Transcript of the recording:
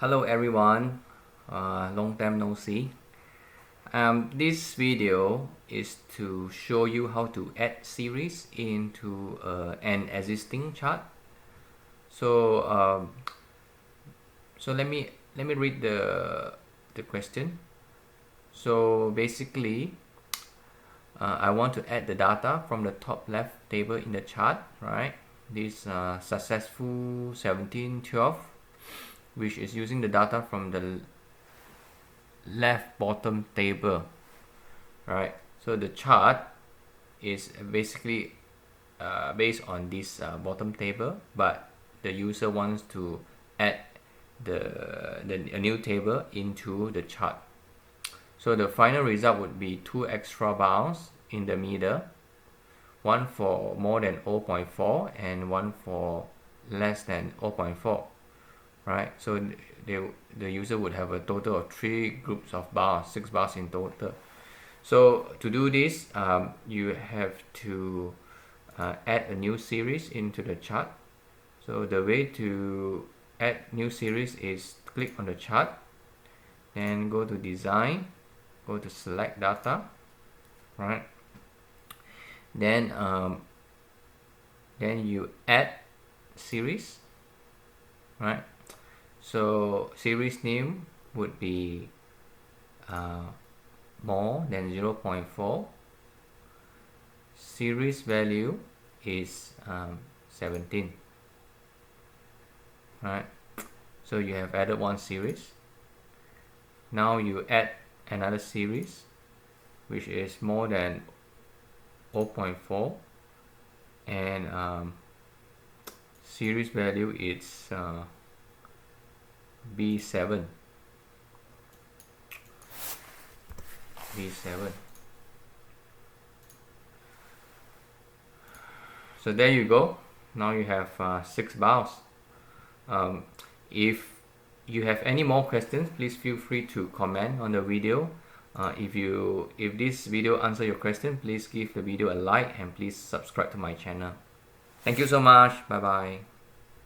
Hello everyone, long time no see. This video is to show you how to add series into an existing chart. So let me read the question. So basically, I want to add the data from the top left table in the chart, right? This successful 1712, which is using the data from the left bottom table, right? So the chart is basically based on this bottom table, but the user wants to add a new table into the chart. So the final result would be two extra bars in the middle, one for more than 0.4 and one for less than 0.4, right? So the user would have a total of 3 groups of bars, 6 bars in total. So to do this, you have to add a new series into the chart. So the way to add new series is click on the chart, then go to design, go to select data, right? Then you add series, right? So series name would be more than 0.4. Series value is 17, right? So you have added one series. Now you add another series which is more than 0.4 and series value is B7. So there you go. Now you have 6 bars. If you have any more questions, please feel free to comment on the video. If this video answer your question, please give the video a like and please subscribe to my channel. Thank you so much. Bye bye.